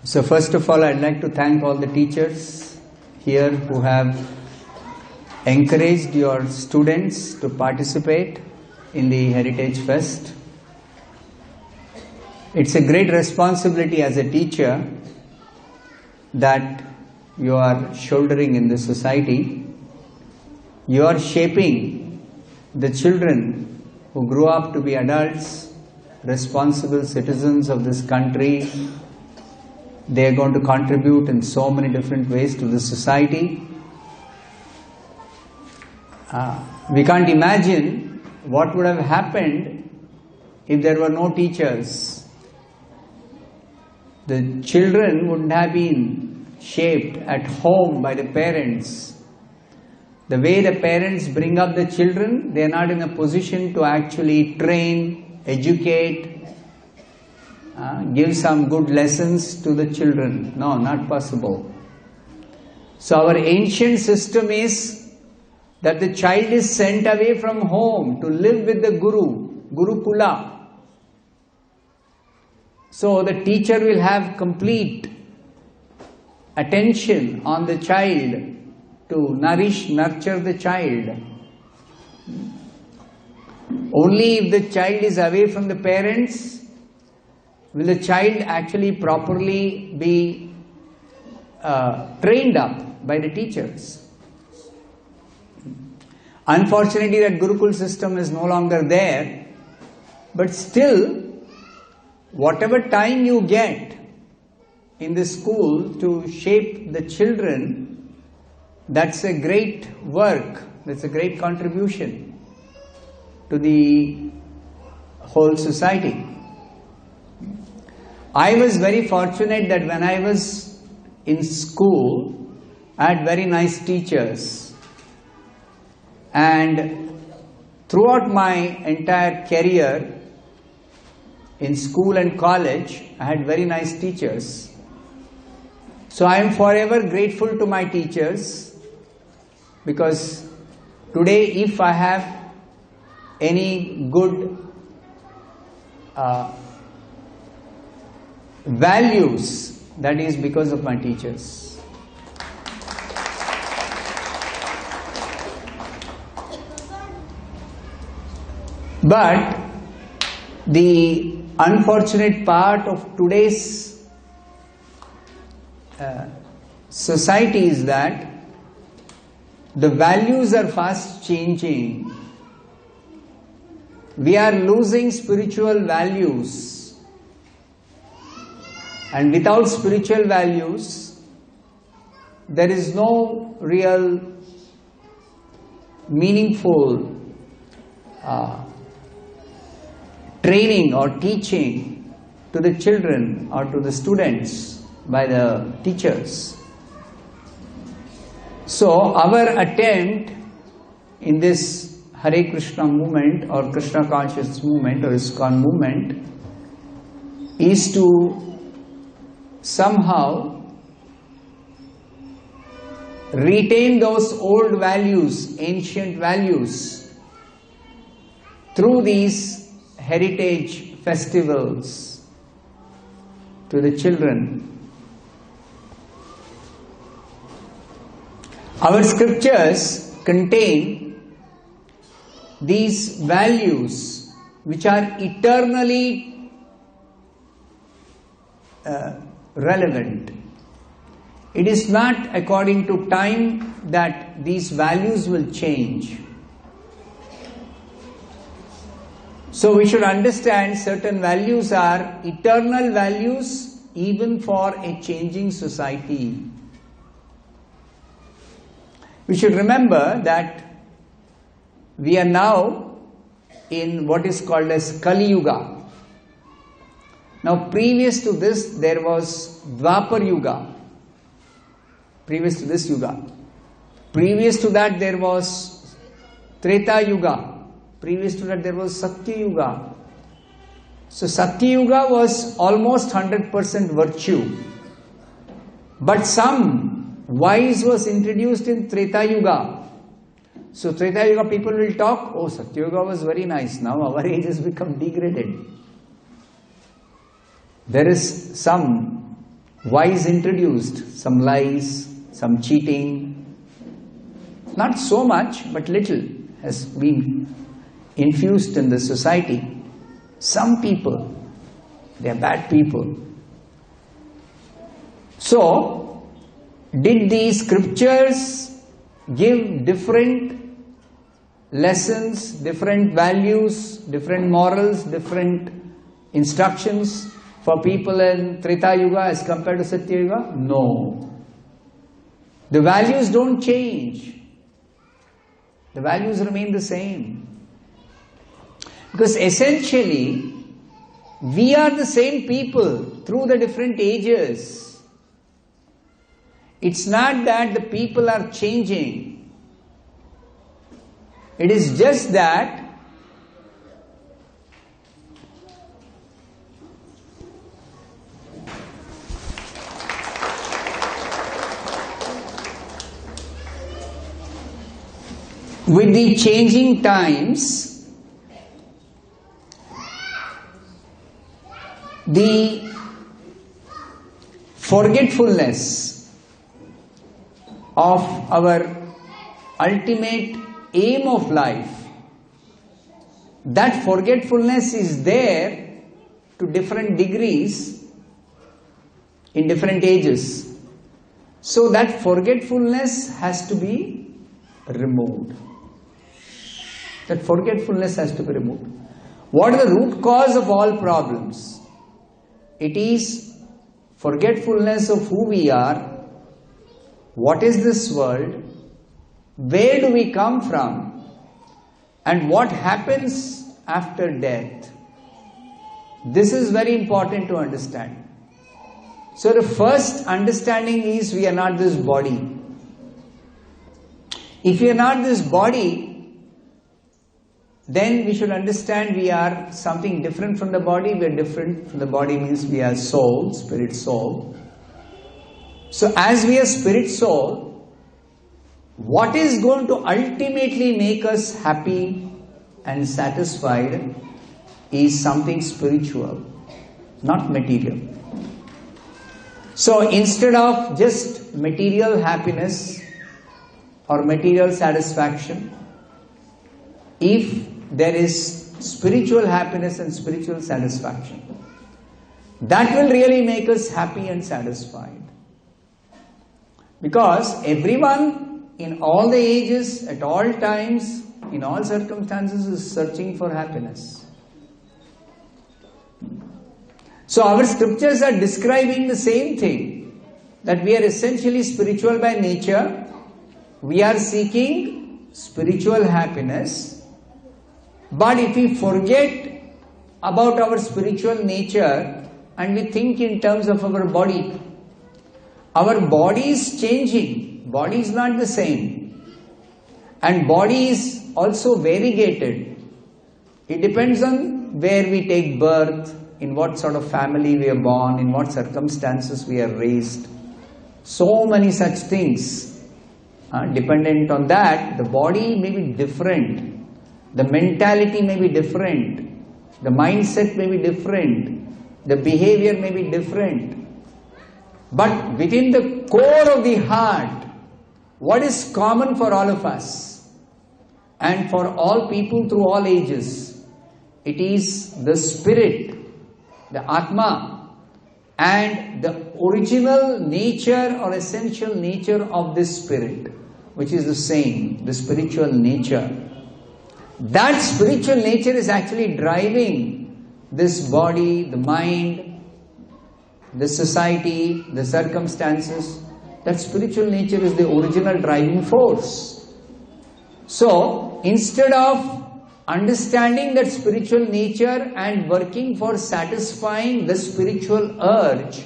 So first of all, I'd like to thank all the teachers here who have encouraged your students to participate in the Heritage Fest. It's a great responsibility as a teacher that you are shouldering in the society. You are shaping the children who grow up to be adults, responsible citizens of this country. They are going to contribute in so many different ways to the society. We can't imagine what would have happened if there were no teachers. The children wouldn't have been shaped at home by the parents. The way the parents bring up the children, they are not in a position to actually train, educate, give some good lessons to the children. No, not possible. So our ancient system is that the child is sent away from home to live with the Guru, Gurukula. So the teacher will have complete attention on the child to nourish, nurture the child. Only if the child is away from the parents will the child actually properly be trained up by the teachers. Unfortunately, that Gurukul system is no longer there, but still, whatever time you get in the school to shape the children, that's a great work, that's a great contribution to the whole society. I was very fortunate that when I was in school, I had very nice teachers. And throughout my entire career in school and college, I had very nice teachers. So I am forever grateful to my teachers, because today if I have any good values, that is because of my teachers. But the unfortunate part of today's society is that the values are fast changing. We are losing spiritual values, and without spiritual values there is no real meaningful training or teaching to the children or to the students by the teachers. So our attempt in this Hare Krishna movement or Krishna conscious movement or ISKCON movement is to somehow retain those old values, ancient values, through these heritage festivals to the children. Our scriptures contain these values which are eternally relevant. It is not according to time that these values will change. So we should understand certain values are eternal values even for a changing society. We should remember that we are now in what is called as Kali Yuga. Now previous to this there was Dwapar Yuga. Previous to this Yuga. Previous to that there was Treta Yuga. Previous to that there was Satya Yuga. So Satya Yuga was almost 100% virtue. But some vice was introduced in Treta Yuga. So Treta Yuga people will talk, oh, Satya Yuga was very nice, now our age has become degraded. There is some vice introduced, some lies, some cheating. Not so much, but little has been infused in the society. Some people, they are bad people. So, did these scriptures give different lessons, different values, different morals, different instructions for people in Treta Yuga as compared to Satya Yuga? No. The values don't change. The values remain the same. Because essentially, we are the same people through the different ages. It's not that the people are changing. It is just that with the changing times, the forgetfulness of our ultimate aim of life, that forgetfulness is there to different degrees in different ages. So that forgetfulness has to be removed. That forgetfulness has to be removed. What is the root cause of all problems? It is forgetfulness of who we are. What is this world? Where do we come from? And what happens after death? This is very important to understand. So the first understanding is we are not this body. If we are not this body, then we should understand we are something different from the body. We are different from the body means we are soul, spirit soul. So as we are spirit soul, what is going to ultimately make us happy and satisfied is something spiritual, not material. So instead of just material happiness or material satisfaction, if there is spiritual happiness and spiritual satisfaction, that will really make us happy and satisfied. Because everyone in all the ages, at all times, in all circumstances is searching for happiness. So our scriptures are describing the same thing, that we are essentially spiritual by nature. We are seeking spiritual happiness. But if we forget about our spiritual nature and we think in terms of our body is changing. Body is not the same. And body is also variegated. It depends on where we take birth, in what sort of family we are born, in what circumstances we are raised. So many such things. Dependent on that, the body may be different. The mentality may be different. The mindset may be different. The behavior may be different. But within the core of the heart, what is common for all of us and for all people through all ages? It is the spirit, the Atma, and the original nature or essential nature of this spirit, which is the same, the spiritual nature. That spiritual nature is actually driving this body, the mind, the society, the circumstances. That spiritual nature is the original driving force. So, instead of understanding that spiritual nature and working for satisfying the spiritual urge,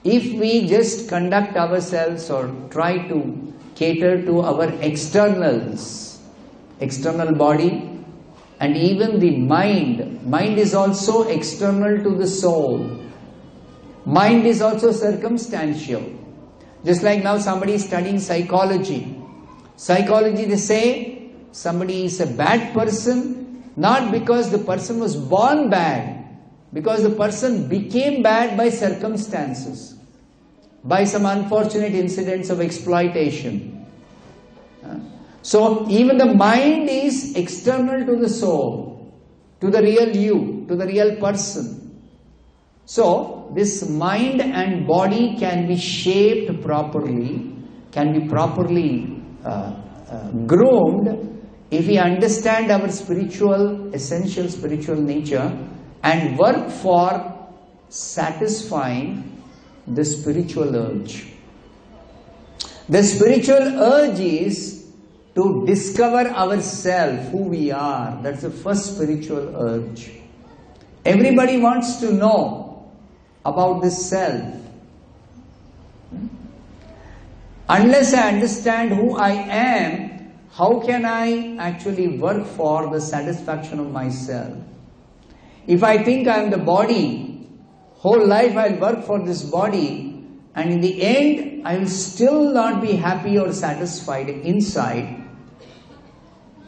if we just conduct ourselves or try to cater to our externals, external body, and even the mind is also external to the soul. Mind is also circumstantial. Just like now somebody is studying psychology. Psychology, they say somebody is a bad person, not because the person was born bad, because the person became bad by circumstances. by some unfortunate incidents of exploitation. So even the mind is external to the soul, to the real you, to the real person. So this mind and body can be shaped properly, can be properly groomed if we understand our spiritual, essential spiritual nature and work for satisfying the spiritual urge. The spiritual urge is to discover ourselves, who we are. That's the first spiritual urge. Everybody wants to know about this self. Unless I understand who I am, how can I actually work for the satisfaction of myself? If I think I am the body, whole life I'll work for this body, and in the end I will still not be happy or satisfied inside,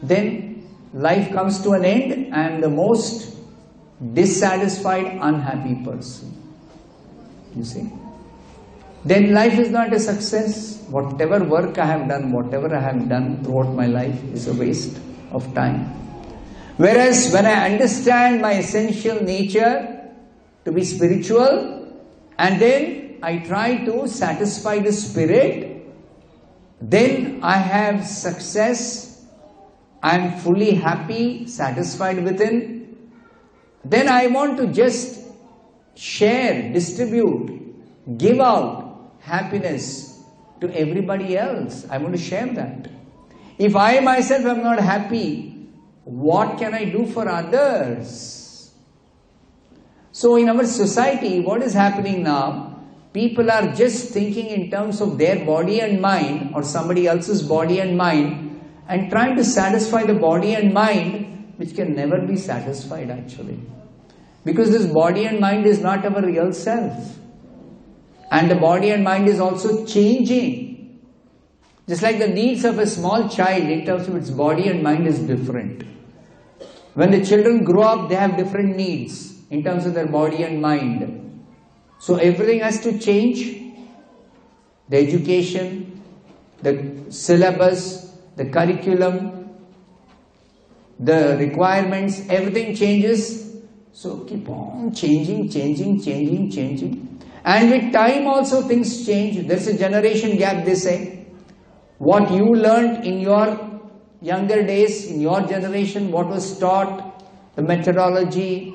then life comes to an end. I am the most dissatisfied, unhappy person. You see? Then life is not a success. Whatever work I have done, whatever I have done throughout my life is a waste of time. Whereas when I understand my essential nature to be spiritual, and then I try to satisfy the spirit, then I have success, I am fully happy, satisfied within. Then I want to just share, distribute, give out happiness to everybody else. I want to share that. If I myself am not happy, what can I do for others? So in our society, what is happening now? People are just thinking in terms of their body and mind, or somebody else's body and mind, and trying to satisfy the body and mind, which can never be satisfied actually. Because this body and mind is not our real self. And the body and mind is also changing. Just like the needs of a small child in terms of its body and mind is different. When the children grow up, they have different needs in terms of their body and mind. So everything has to change. The education, the syllabus, the curriculum, the requirements, everything changes. So keep on changing. And with time also things change. There's a generation gap, they say. What you learned in your younger days, in your generation, what was taught, the methodology,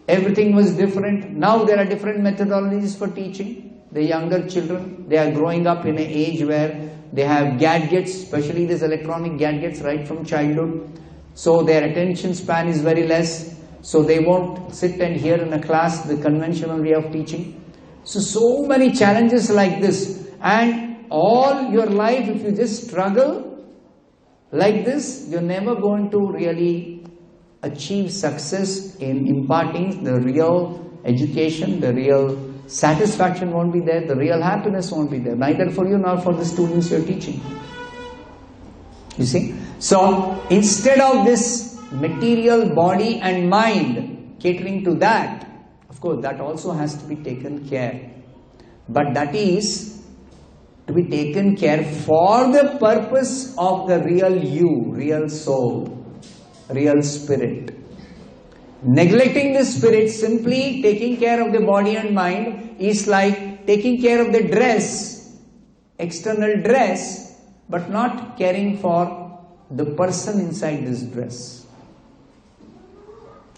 everything was different. Now there are different methodologies for teaching. The younger children, they are growing up in an age where they have gadgets, especially these electronic gadgets right from childhood. So their attention span is very less. So they won't sit and hear in a class the conventional way of teaching. So many challenges like this, and all your life if you just struggle like this, you're never going to really achieve success in imparting the real education, the real satisfaction won't be there, the real happiness won't be there, neither for you nor for the students you're teaching. You see? So instead of this material body and mind catering to that, of course that also has to be taken care, but that is to be taken care for the purpose of the real you, real soul, real spirit. Neglecting the spirit, simply taking care of the body and mind, is like taking care of the dress, external dress, but not caring for the person inside this dress.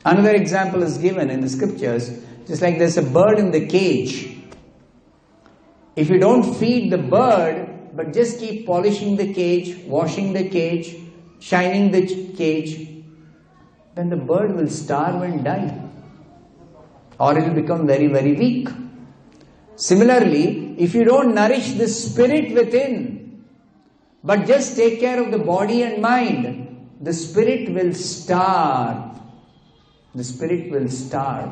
Another example is given in the scriptures, just like there's a bird in the cage. If you don't feed the bird, but just keep polishing the cage, washing the cage, shining the cage, then the bird will starve and die. Or it will become very, very weak. Similarly, if you don't nourish the spirit within, but just take care of the body and mind, the spirit will starve. The spirit will starve,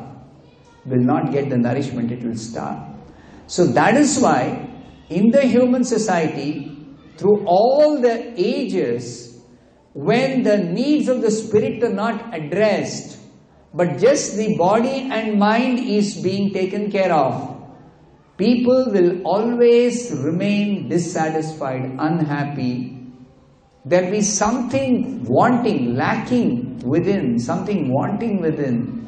will not get the nourishment, it will starve. So that is why in the human society, through all the ages, when the needs of the spirit are not addressed, but just the body and mind is being taken care of, people will always remain dissatisfied, unhappy. There will be something wanting, lacking within, something wanting within.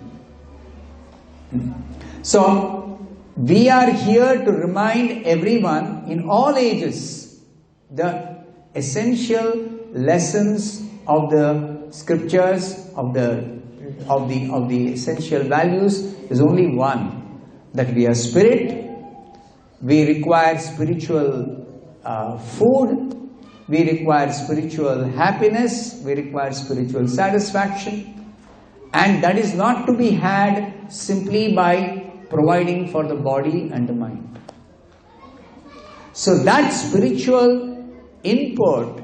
So, we are here to remind everyone in all ages the essential lessons of the scriptures, of the essential values is only one, that we are spirit, we require spiritual food, we require spiritual happiness, we require spiritual satisfaction, and that is not to be had simply by providing for the body and the mind. So that spiritual input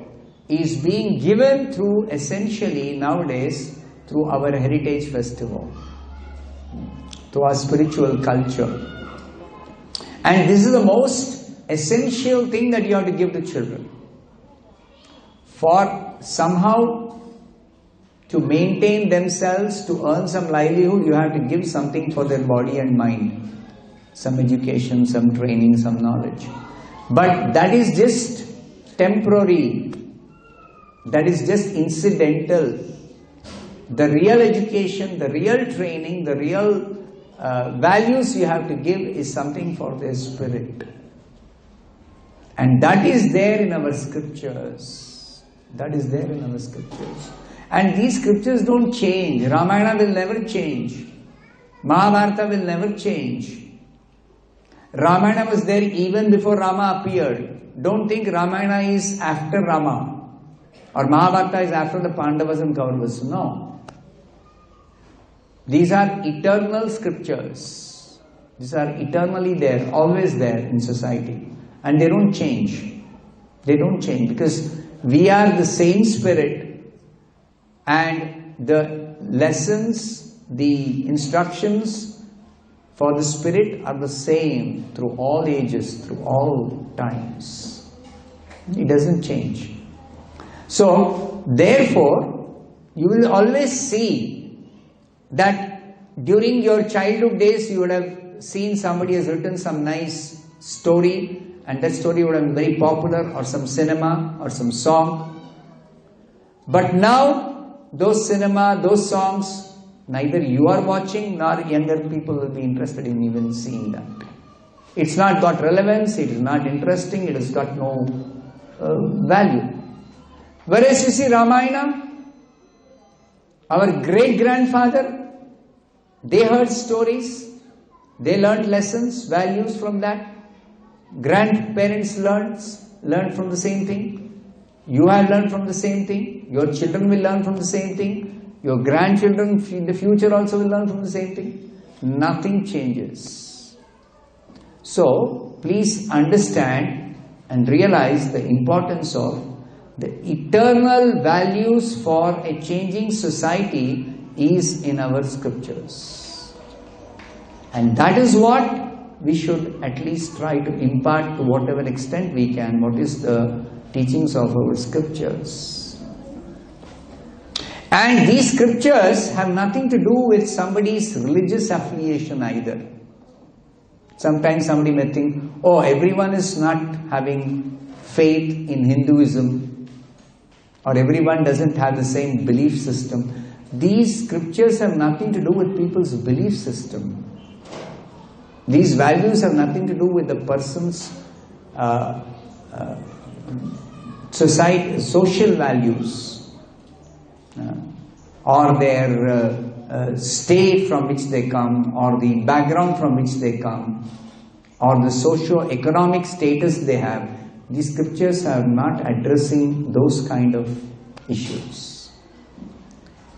is being given through, essentially nowadays, through our heritage festival, to our spiritual culture. And this is the most essential thing that you have to give the children. For somehow to maintain themselves, to earn some livelihood, you have to give something for their body and mind. Some education, some training, some knowledge. But that is just temporary. That is just incidental. The real education, the real training, the real values you have to give is something for their spirit. And that is there in our scriptures. That is there in our scriptures. And these scriptures don't change. Ramayana will never change. Mahabharata will never change. Ramayana was there even before Rama appeared. Don't think Ramayana is after Rama. Or Mahabharata is after the Pandavas and Kauravas. No. These are eternal scriptures. These are eternally there, always there in society. And they don't change. They don't change because we are the same spirit, and the lessons, the instructions for the spirit are the same through all ages, through all times. It doesn't change. So, therefore, you will always see that during your childhood days you would have seen somebody has written some nice story, and that story would have been very popular, or some cinema or some song. But now those cinema, those songs, neither you are watching nor younger people will be interested in even seeing that. It's not got relevance, it is not interesting, it has got no value. Whereas you see Ramayana, our great-grandfather, they heard stories, they learned lessons, values from that. Grandparents learned from the same thing. You have learned from the same thing. Your children will learn from the same thing. Your grandchildren in the future also will learn from the same thing. Nothing changes. So, please understand and realize the importance of the eternal values for a changing society is in our scriptures. And that is what we should at least try to impart to whatever extent we can. What is the teachings of our scriptures? And these scriptures have nothing to do with somebody's religious affiliation either. Sometimes somebody may think, oh, everyone is not having faith in Hinduism, or everyone doesn't have the same belief system. These scriptures have nothing to do with people's belief system. These values have nothing to do with the person's social values, or their state from which they come, or the background from which they come, or the socio-economic status they have. These scriptures are not addressing those kind of issues.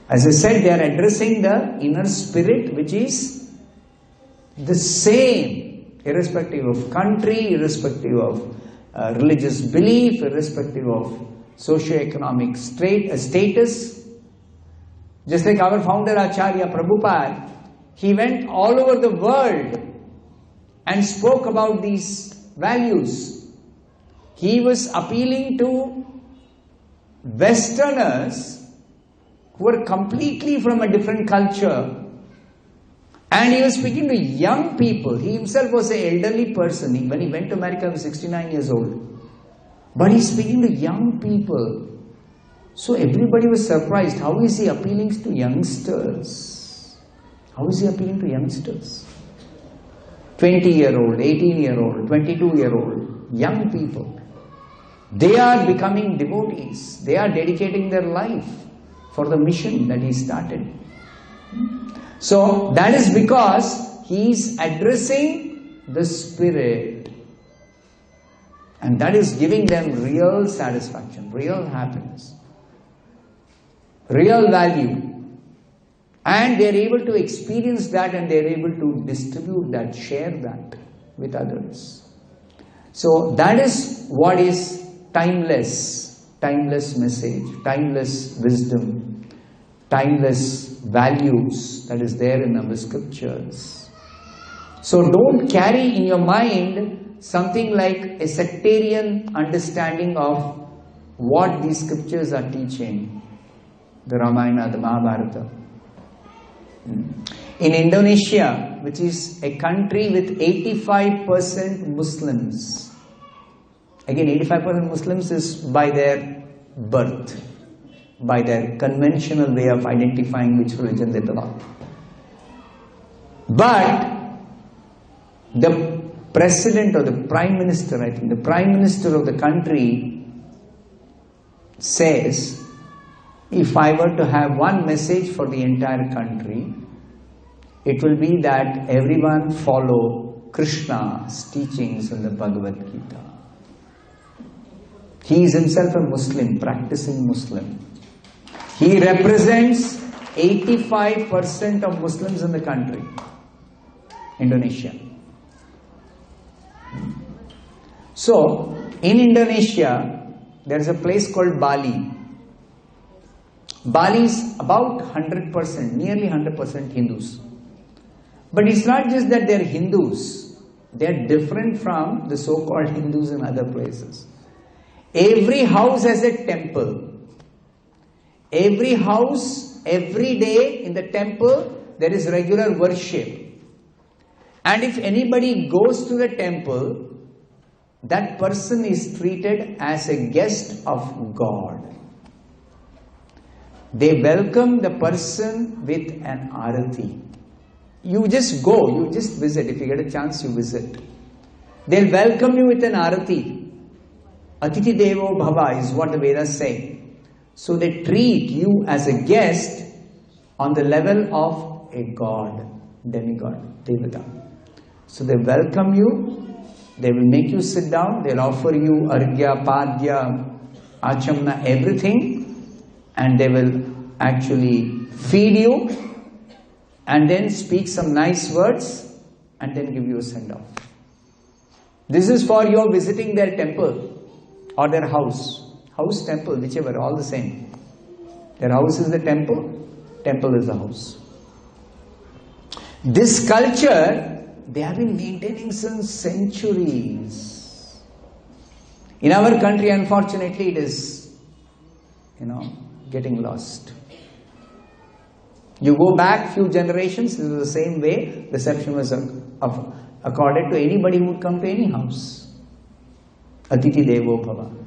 As I said, they are addressing the inner spirit, which is the same, irrespective of country, irrespective of religious belief, irrespective of socio-economic status. Just like our founder Acharya Prabhupada, he went all over the world and spoke about these values. He was appealing to Westerners who were completely from a different culture, And he was speaking to young people. He himself was an elderly person. When he went to America, he was 69 years old. But he's speaking to young people. So everybody was surprised. How is he appealing to youngsters? How is he appealing to youngsters? 20-year-old, 18-year-old, 22-year-old, young people. They are becoming devotees. They are dedicating their life for the mission that he started. So that is because he is addressing the spirit. And that is giving them real satisfaction, real happiness, real value. And they are able to experience that, and they are able to distribute that, share that with others. So that is what is timeless message, timeless wisdom, timeless values that is there in our scriptures. So don't carry in your mind something like a sectarian understanding of what these scriptures are teaching, the Ramayana, the Mahabharata. In Indonesia, which is a country with 85% Muslims, again 85% Muslims is by their birth, by their conventional way of identifying which religion they belong. But the president or the prime minister, I think the prime minister of the country says, if I were to have one message for the entire country, it will be that everyone follow Krishna's teachings in the Bhagavad Gita. He is himself a Muslim, practicing Muslim. He represents 85% of Muslims in the country, Indonesia. So, in Indonesia, there is a place called Bali. Bali is about 100%, nearly 100% Hindus. But it's not just that they are Hindus. They are different from the so-called Hindus in other places. Every house has a temple. Every house, every day in the temple, there is regular worship. And if anybody goes to the temple, that person is treated as a guest of God. They welcome the person with an arati. You just go, you just visit. If you get a chance, you visit. They'll welcome you with an arati. Atiti Devo Bhava is what the Vedas say. So they treat you as a guest on the level of a god, demigod, devata. So they welcome you, they will make you sit down, they'll offer you argya, padya, achamna, everything, and they will actually feed you and then speak some nice words and then give you a send-off. This is for your visiting their temple or their house. House, temple, whichever, all the same. Their house is the temple, temple is the house. This culture, they have been maintaining since centuries. In our country, unfortunately, it is, getting lost. You go back few generations, it was the same way reception was accorded to anybody who would come to any house. Atiti Devo Bhava.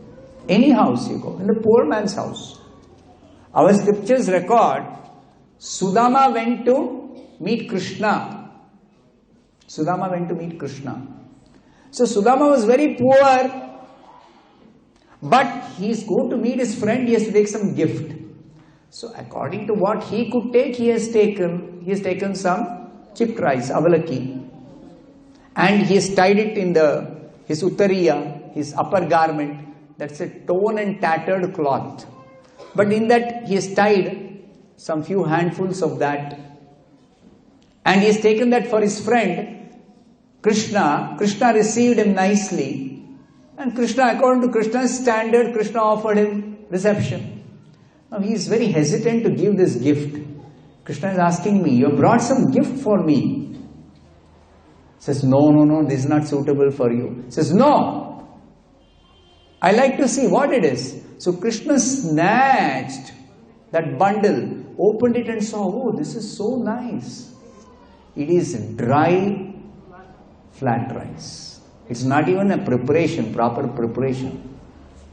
Any house you go, in the poor man's house. Our scriptures record, Sudama went to meet Krishna. Sudama went to meet Krishna. So Sudama was very poor, but he is going to meet his friend, he has to take some gift. So according to what he could take, he has taken some chipped rice, avalaki. And he has tied it in his uttariya, his upper garment. That's a torn and tattered cloth. But in that he has tied some few handfuls of that. And he has taken that for his friend, Krishna. Krishna received him nicely. And Krishna, according to Krishna's standard, Krishna offered him reception. Now he is very hesitant to give this gift. Krishna is asking me, you have brought some gift for me. He says, no, this is not suitable for you. He says, no. I like to see what it is. So Krishna snatched that bundle, opened it and saw, oh, this is so nice. it is dry, flat rice. It's not even a preparation, proper preparation.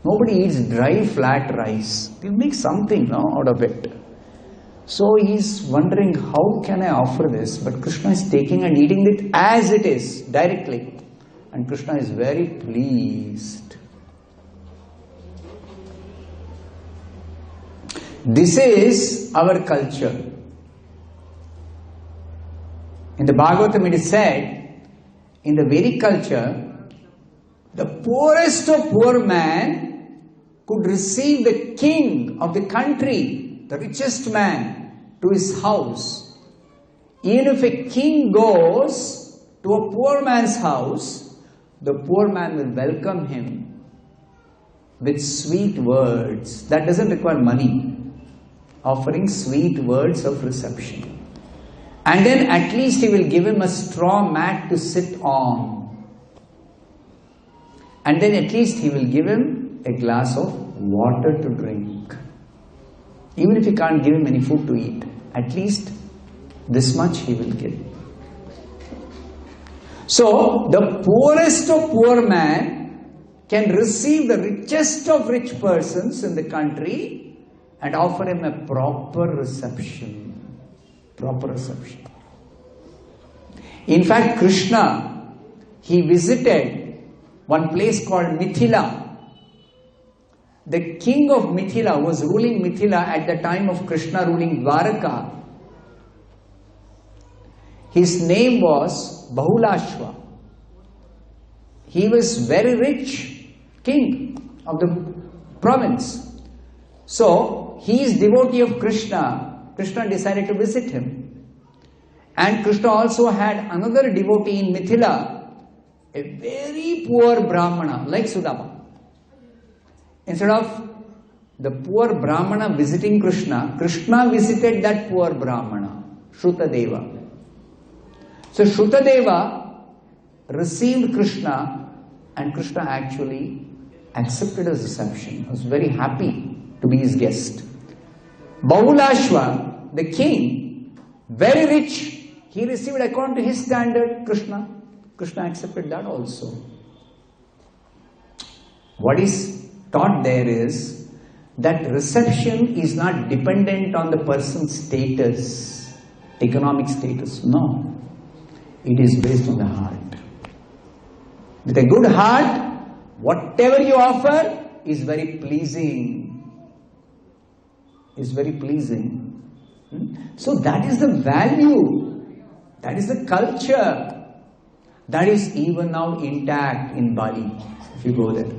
Nobody eats dry, flat rice. They'll make something out of it. So he's wondering, how can I offer this? But Krishna is taking and eating it as it is, directly. And Krishna is very pleased. This is our culture. In the Bhagavatam it is said, in the Vedic culture, the poorest of poor man could receive the king of the country, the richest man, to his house. Even if a king goes to a poor man's house, the poor man will welcome him with sweet words. That doesn't require money. Offering sweet words of reception. And then at least he will give him a straw mat to sit on. And then at least he will give him a glass of water to drink. Even if he can't give him any food to eat, at least this much he will give. So, the poorest of poor man can receive the richest of rich persons in the country and offer him a proper reception. Proper reception. In fact, Krishna, he visited one place called Mithila. The king of Mithila was ruling Mithila at the time of Krishna ruling Dwaraka. His name was Bahulashva. He was very rich king of the province. So, he is devotee of Krishna. Krishna decided to visit him. And Krishna also had another devotee in Mithila, a very poor Brahmana, like Sudama. Instead of the poor Brahmana visiting Krishna, Krishna visited that poor Brahmana, Shrutadeva. So Shrutadeva received Krishna, and Krishna actually accepted his reception. He was very happy to be his guest. Bahulashva, the king, very rich, he received according to his standard Krishna. Krishna accepted that also. What is taught there is that reception is not dependent on the person's status, economic status. No. It is based on the heart. With a good heart, whatever you offer is very pleasing. Is very pleasing. So that is the value. That is the culture. That is even now intact in Bali, if you go there.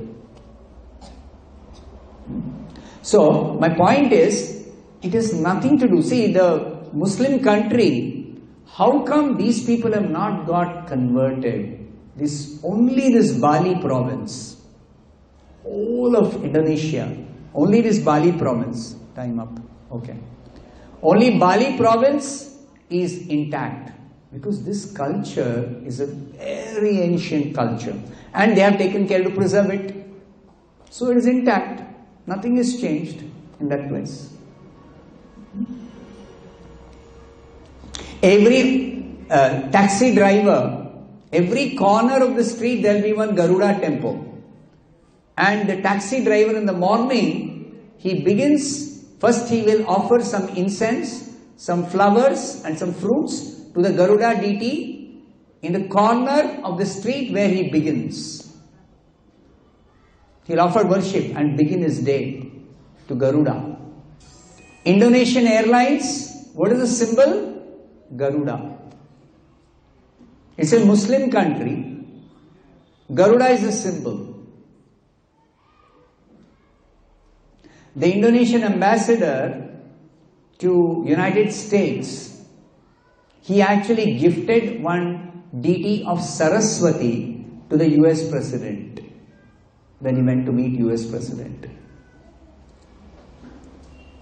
So, my point is, it has nothing to do. See, the Muslim country, how come these people have not got converted? Only this Bali province, whole of Indonesia, only this Bali province. Time up. Okay. Only Bali province is intact because this culture is a very ancient culture and they have taken care to preserve it. So it is intact. Nothing is changed in that place. Every taxi driver, every corner of the street there will be one Garuda temple. And the taxi driver in the morning, he begins. First he will offer some incense, some flowers and some fruits to the Garuda deity in the corner of the street where he begins. He'll offer worship and begin his day to Garuda. Indonesian Airlines, what is the symbol? Garuda. It's a Muslim country. Garuda is a symbol. The Indonesian ambassador to United States, he actually gifted one deity of Saraswati to the US president when he went to meet US president.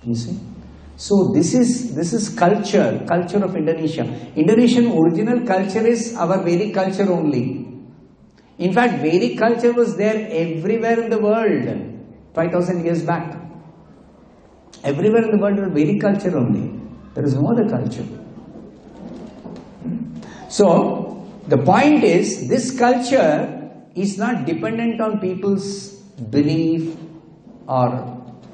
You see? So this is culture of Indonesia. Indonesian original culture is our Vedic culture only. In fact, Vedic culture was there everywhere in the world 5,000 years back. Everywhere in the world there was Vedic culture only. There is no other culture. So, the point is, this culture is not dependent on people's belief or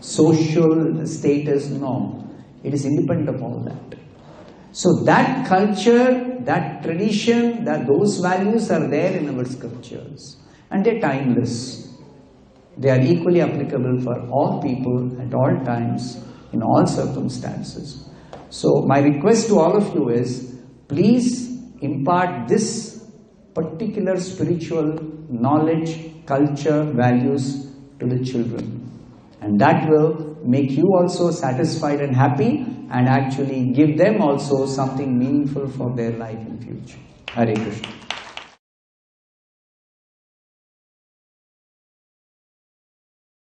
social status, no. It is independent of all that. So that culture, that tradition, those values are there in our scriptures. And they are timeless. They are equally applicable for all people at all times, in all circumstances. So my request to all of you is, please impart this particular spiritual knowledge, culture, values to the children. And that will make you also satisfied and happy, and actually give them also something meaningful for their life in future. Hare Krishna.